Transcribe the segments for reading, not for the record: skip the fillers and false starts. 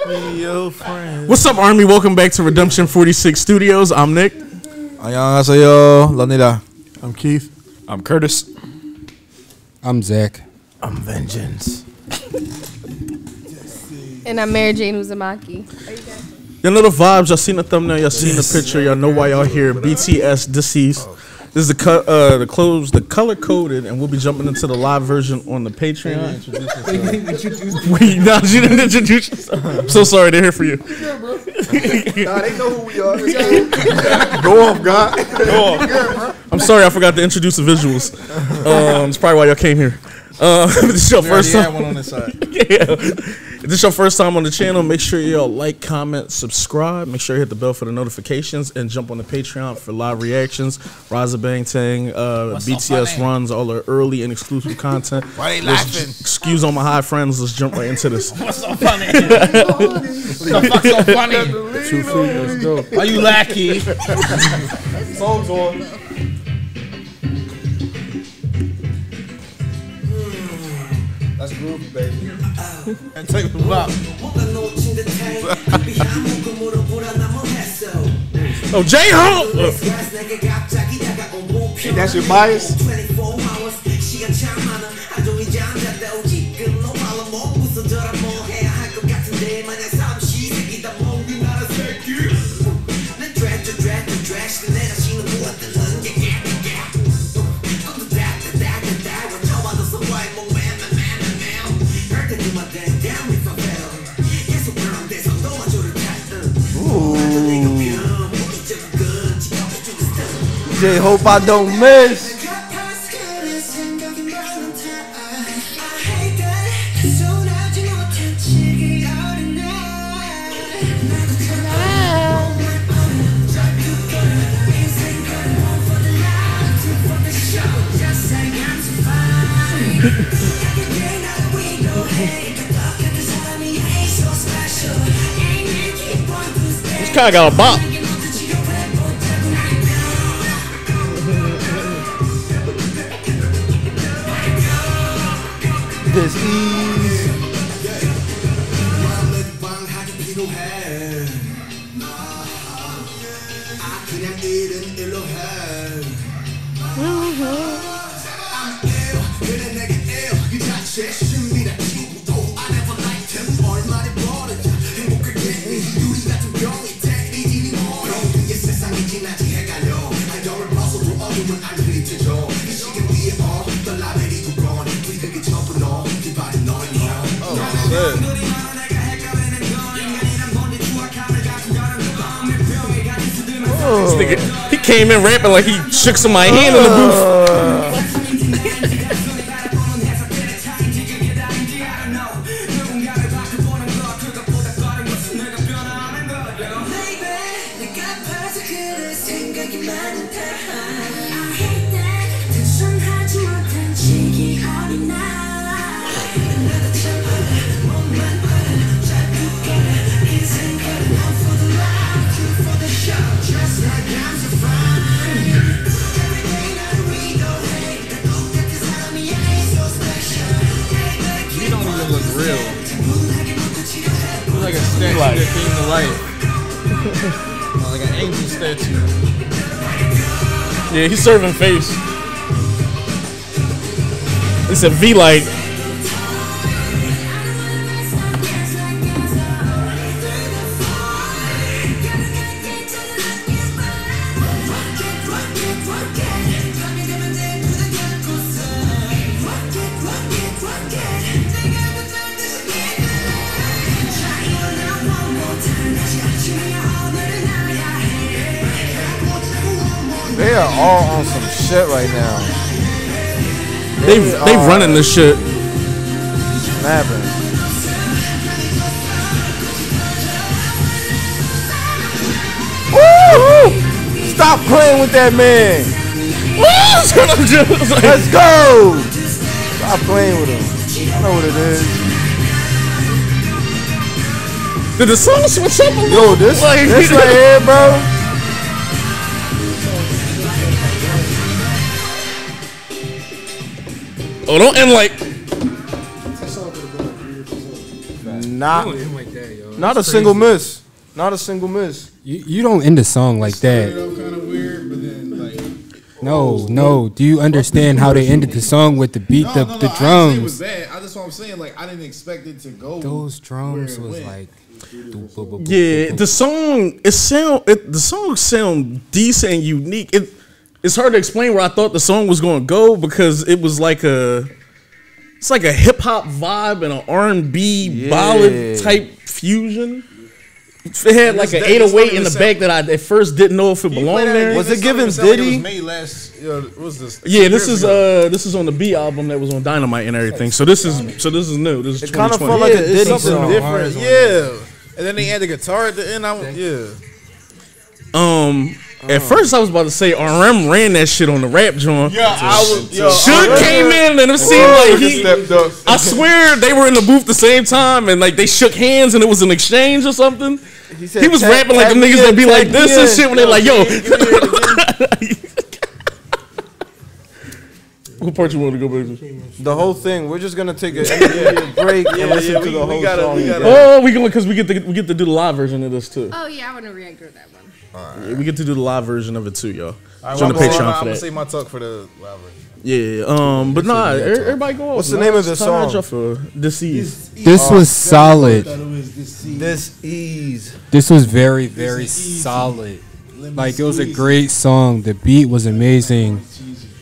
Yo, friend. What's up, Army? Welcome back to Redemption 46 Studios. I'm Nick. 안녕하세요, 런이다. I'm Keith. I'm Curtis. I'm Zach. I'm Vengeance. And I'm Mary Jane Uzumaki. Y'all know the vibes. Y'all seen the thumbnail. Y'all seen the picture. Y'all know why y'all here. BTS Dis-ease. This is the color coded, and we'll be jumping into the live version on the Patreon. Wait, no, you didn't introduce yourself. I'm so sorry. They're here for you. Nah, they know who we are. Go off, God. Go off. I'm sorry, I forgot to introduce the visuals. It's probably why y'all came here. This is your first time. One on the side. Yeah. If this is your first time on the channel, make sure y'all like, comment, subscribe. Make sure you hit the bell for the notifications and jump on the Patreon for live reactions, Raza Bang Tang, BTS runs, all the early and exclusive content. Why they laughing? Excuse all my high friends. Let's jump right into this. What's so funny? What the fuck's so funny? 2 feet, let's go. Are you lackey? Song's on. That's groovy, baby. And take the bop. Oh, J-Ho! That's your bias? J, hope I don't miss. This guy got a bop. Dis-ease. This nigga, he came in rapping like he shook some of my hand in the booth. Like a statue that came to life. Like an angel statue. Yeah, he's serving face. It's a V-light. They are all on some shit right now. They running this shit. Snapping. Woo! Stop playing with that man. Let's go. Stop playing with him. I know what it is. Did the song switch up a little? Yo, this right here, bro. Oh, don't end like. Nah. Not a single miss. Not a single miss. You don't end a song like that. Kind of weird, but then like. No. Do you understand how they ended the song with the beat, the I didn't say it drums? was bad. I just what I'm saying. Like I didn't expect it to go. Those drums where it was went. like. Yeah, the songs sound decent and unique. It's hard to explain where I thought the song was going to go because it was like it's like a hip hop vibe and an R&B ballad type fusion. It had like an 808 in the back that I at first didn't know if it belonged there. Was it giving Diddy? What was this? Yeah, this is on the B album that was on Dynamite and everything. So this is new. This is It kind of 2020. felt like a It's Diddy something song. different. Yeah. And then they had the guitar at the end. At first I was about to say RM ran that shit on the rap joint. Yeah, I was. Shook came in and it seemed like he stepped up. I swear they were in the booth the same time and like they shook hands and it was an exchange or something. He was rapping like them niggas that be like this and shit when they like, yo. What part you want to go back to? The whole thing. We're just gonna take a break and listen to the whole song. Oh, we can because we get to do the live version of this too. Oh yeah, I want to react to that one. Yeah, we get to do the live version of it too, y'all. I'm Join the Patreon for gonna that. say my talk for the live version. Yeah, but nah, everybody go off. What's the name of the song? For Dis-ease. This was solid. Dis-ease. This was very, very solid. Like it was a great song. The beat was amazing.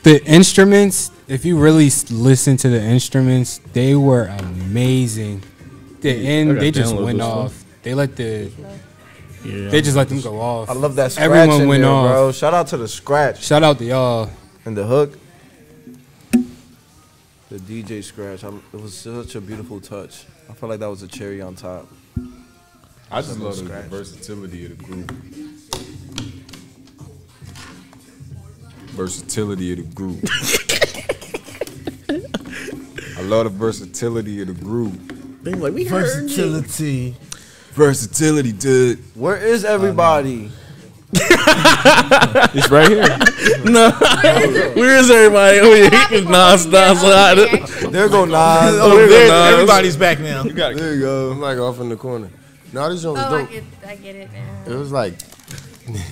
The instruments, if you really listen to the instruments, they were amazing. The end, they just went off. They let the. Yeah. They just let them go off. I love that scratch Everyone in went there, off. bro. Shout out to the scratch Shout out to y'all. and the hook. The DJ scratch. It was such a beautiful touch. I felt like that was a cherry on top. I just love the Scratch. versatility of the group. Versatility of the group. I love the versatility of the group. They like we heard you. Versatility. Versatility, dude. Where is everybody? It's right here. No, where is everybody? Oh yeah, Nas. There go Nas. Oh, there go Nas. Everybody's back now. There you go. I'm like off in the corner. No, this joint was Oh, dope. I get it now. It was like,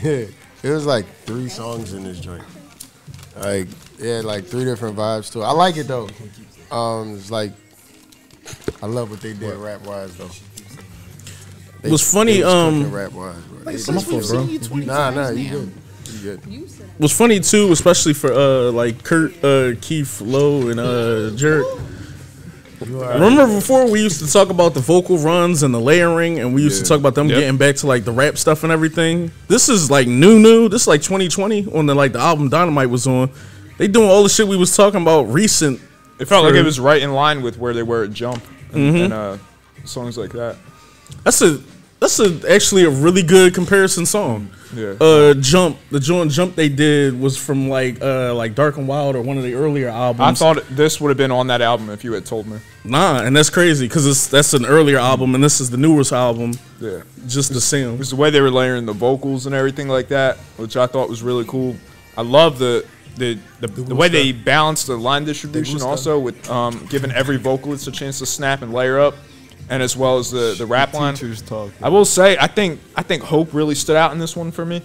it was like 3 songs in this joint. Like, yeah, like 3 different vibes to it. I like it though. It's like, I love what they did rap wise though. It was funny. Rap wise. bro. Nah, you good. You good. Was funny too, especially for like Kurt, Keith, Lowe, and Jarrett. Remember before we used to talk about the vocal runs and the layering, and we used to talk about them getting back to like the rap stuff and everything. This is like new. This is like 2020 on the album Dynamite was on. They doing all the shit we was talking about recent. It felt like it was right in line with where they were at Jump and songs like that. That's actually a really good comparison song. Yeah. Jump, the joint Jump they did was from like Dark and Wild or one of the earlier albums. I thought this would have been on that album if you had told me. Nah, and that's crazy because that's an earlier album and this is the newest album. Yeah. Just the same. It was the way they were layering the vocals and everything like that, which I thought was really cool. I love the way they balanced the line distribution also with giving every vocalist a chance to snap and layer up. And as well as the rap line. I will say, I think Hope really stood out in this one for me.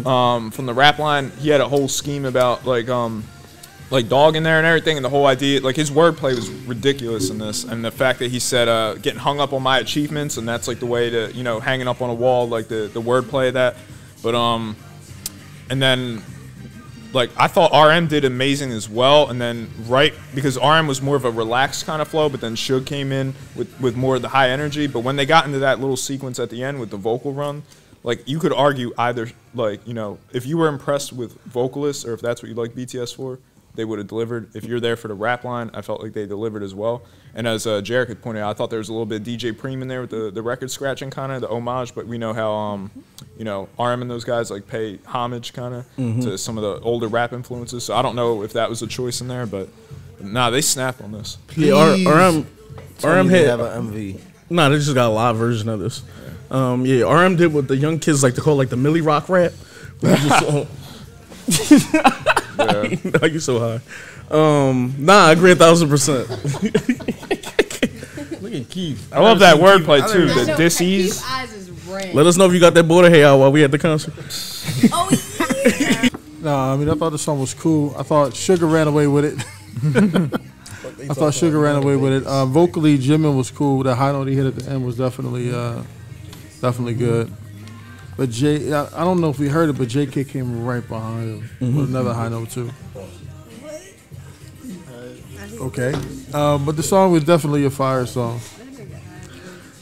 From the rap line, he had a whole scheme about like dog in there and everything, and the whole idea, like his wordplay was ridiculous in this, and the fact that he said getting hung up on my achievements, and that's like the way to hanging up on a wall, like the wordplay of that. But and then. Like, I thought RM did amazing as well, and then because RM was more of a relaxed kind of flow, but then Suge came in with more of the high energy. But when they got into that little sequence at the end with the vocal run, like, you could argue either, like, if you were impressed with vocalists or if that's what you like BTS for, they would have delivered. If you're there for the rap line, I felt like they delivered as well. And as Jarek had pointed out, I thought there was a little bit of DJ Preem in there with the record scratching kind of, the homage, but we know how, RM and those guys like pay homage kind of to some of the older rap influences. So I don't know if that was a choice in there, but nah, they snapped on this. Yeah, RM had have an MV. Nah, they just got a live version of this. RM did what the young kids like to call like the Millie Rock rap. Like you so high. Nah, I agree 1,000%. Look at at Keith. I love that wordplay I too. know, The dis-ease. Keith's eyes is red. Let us know if you got that border hair out while we at the concert. Oh, yeah. Nah, I mean, I thought the song was cool. I thought Sugar ran away with it. I thought Sugar ran away with it. Vocally, Jimin was cool. The high note he hit at the end was definitely good. But I don't know if we heard it, but JK came right behind him with another high note too. Okay, but the song was definitely a fire song.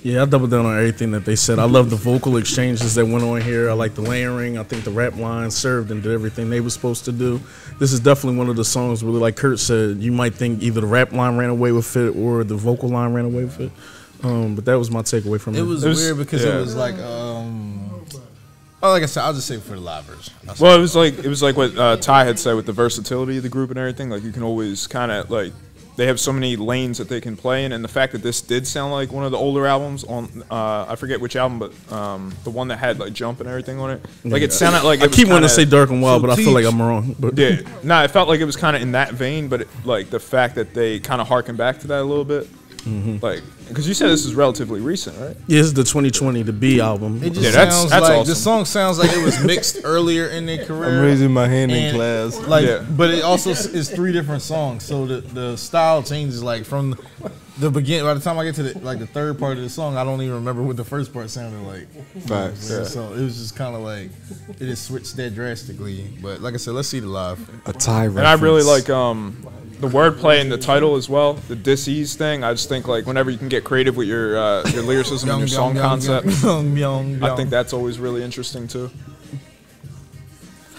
Yeah, I doubled down on everything that they said. I love the vocal exchanges that went on here. I like the layering. I think the rap line served and did everything they were supposed to do. This is definitely one of the songs where, like Kurt said, you might think either the rap line ran away with it or the vocal line ran away with it. But that was my takeaway from it. It was weird because it was like, like I said, I'll just say for the live version. Well, it was like what Ty had said with the versatility of the group and everything. Like you can always kind of like they have so many lanes that they can play in, and the fact that this did sound like one of the older albums on I forget which album, but the one that had like Jump and everything on it. Like it sounded like I keep wanting to say Dark and Wild, but I feel like I'm wrong. But yeah, it felt like it was kind of in that vein, but like the fact that they kind of harken back to that a little bit. Like, because you said this is relatively recent, right? Yeah, this is the 2020 The B album. It just sounds like awesome. The song sounds like it was mixed earlier in their career. I'm raising my hand in class. Like, but it also is 3 different songs, so the style changes like from the beginning. By the time I get to the third part of the song, I don't even remember what the first part sounded like. Facts. Yeah. So it was just kind of like it just switched that drastically. But like I said, let's see the live. A tie reference. And I really like the wordplay in the title as well, the dis-ease thing. I just think like whenever you can get creative with your lyricism and your song concept, I think that's always really interesting too.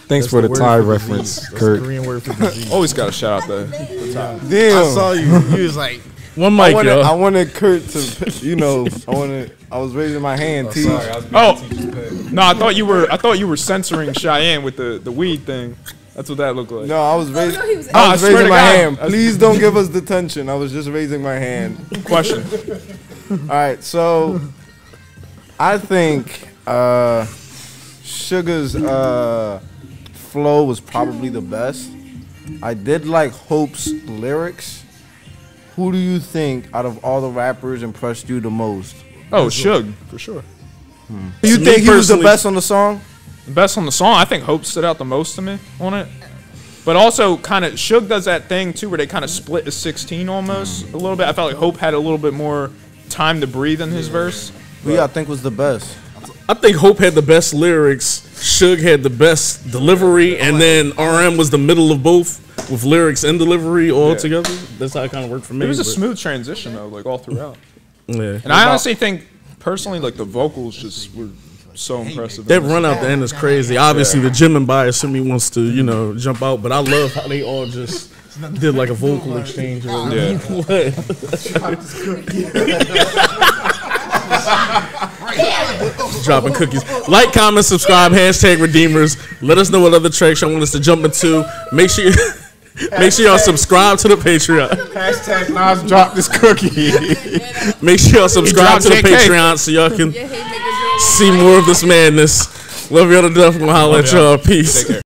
Thanks for the tie reference, Kurt. Korean word for disease. Always got to shout out the tie. Damn. I saw you. You was like, one mic, yo. I wanted Kurt to, I was raising my hand. No, I thought you were censoring Cheyenne with the weed thing. That's what that looked like. No, I was raising. no, he was- I was I swear raising to my God. hand. Please don't give us detention. I was just raising my hand. Question. All right, so I think Sugar's flow was probably the best. I did like Hope's lyrics. Who do you think out of all the rappers impressed you the most? Oh, Suge, for sure. You think he was the best on the song? The best on the song, I think Hope stood out the most to me on it. But also, kind of, Suge does that thing too where they kind of split a 16 almost a little bit. I felt like Hope had a little bit more time to breathe in his verse. Who y'all think was the best? I think Hope had the best lyrics, Suge had the best delivery, and then RM was the middle of both with lyrics and delivery all together. That's how it kind of worked for me. It was a smooth transition though, like all throughout. Yeah. And I honestly think, personally, like the vocals just were so impressive. That run out the end is crazy. Obviously, the Jimin bias in me wants to, jump out, but I love how they all just did like a vocal exchange. Yeah. Dropping cookies. Like, comment, subscribe, hashtag Redeemers. Let us know what other tracks y'all want us to jump into. Make sure y'all subscribe to the Patreon. Hashtag Nas drop this cookie. Make sure y'all subscribe to the Patreon so y'all can see more of this madness. Love y'all to death. We'll holler at y'all. Peace. Take care.